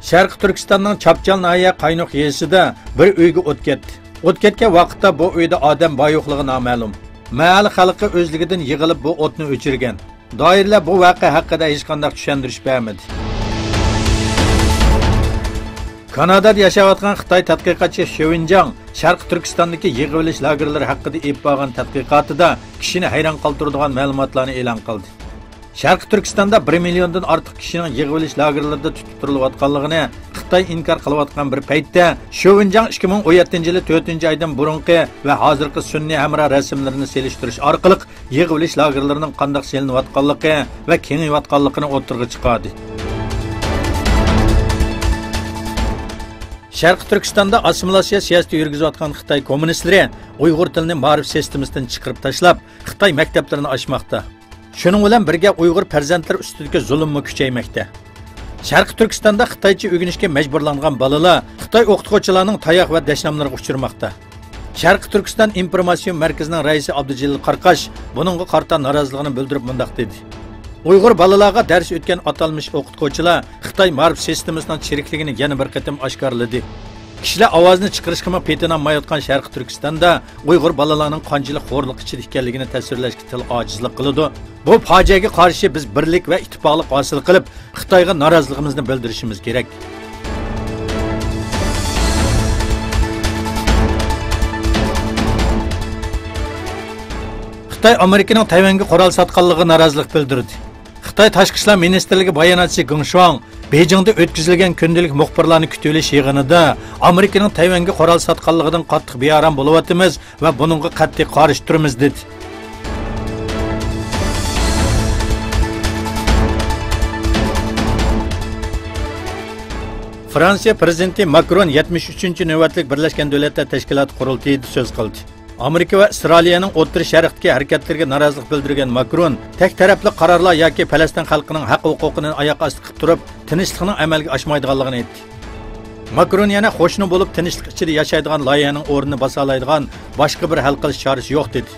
Sharqi Turkistonning Chapchal nahiya Qaynoq yezisida bir uyga o't ketdi. O't ketgan vaqtda bu uyda odam bor yo'qligi noma'lum. Mahalla xalqi o'zligidan yig'ilib bu o'tni o'chirgan. Doirlar bu voqea haqida hech qanday tushuntirish bermadi. Kanadada yashayotgan Xitoy tadqiqotchi Shovinjang Sharqi Turkistondagi yig'ib olish lagerlari haqida olib borgan tadqiqotida kishini hayron qoldiradigan ma'lumotlarni e'lon qildi. Sharqi Turkistonda 1 milliondan ortiq kishining yig'ib olish lagerlarida tutib turilayotganligini Xitoy inkor qilayotgan bir paytda Shovinjang 2017-yili 4-oydan burunqi va hozirgi sunniy hamra rasmlarini selishtirish orqali yig'ib olish lagerlarining qanday selinayotganligi va kengayotganligini o'tirg'i chiqardi. Sharqi Turkistonda assimilyatsiya siyosati yurgizayotgan Xitoy kommunistlari Uyg'ur tilini ma'rif sistemasidan chiqarib tashlab, Xitoy maktablarini ochmoqda. Shuning bilan birga Uyg'ur farzandlari ustidagi zulmni kuchaymoqda. Sharqi Turkistonda Xitoycha o'rganishga majburlangan bolalar Xitoy o'qituvchilarining tayoq va dashnamlariga uchirmoqda. Sharqi Turkiston informatsion markazining raisi Abdujalil Qarqash buningga qarta noroziligini bildirib mundaq dedi. Uyg'ur bolalarga dars o'tgan atalmış o'qituvchilar Xitoy ma'rif sistemasining chirikligini yana bir qatim oshkorladi. Kishilar ovozni chiqarishga petinolmayotgan Sharqi Turkistonda Uyg'ur bolalarning qanchalik xo'rlik ichida ekanligini tasvirlashga til ojizlik qiladi. Bu fojiaga qarshi biz birlik va ittifoqlik hosil qilib, Xitoyga noroziligimizni bildirishimiz kerak. Xitoy Amerikaning Tayvanga qurol sotganligiga norozilik bildirdi. Xitoy Tashqi ishlar ministrligi bayonotchisi Geng Shuang Beijingda o'tkazilgan kundalik muxbirlarni kutib olish yig'inida Amerikaning Tayvanga qurol sotganligidan qattiq bearam bo'layotimiz va buningga qat'iy qarshi turamiz dedi. Fransiya prezidenti Macron 73-navbatlik Birlashgan Davlatlar Tashkiloti qurultayida so'z qildi. Amerika va Isroiliyaning O'rta Sharqdagi harakatlariga norozilik bildirgan Macron tek tarafli qarorlar yoki Falastin xalqining haq-huquqini oyoq osti qilib turib, tinchlikning amalga oshmaydiganligini aytdi. Macron yana qo'shni bo'lib tinchlik ichida yashaydigan loyihaning o'rnini bosa oladigan boshqa bir hal qilish chorasi yo'q dedi.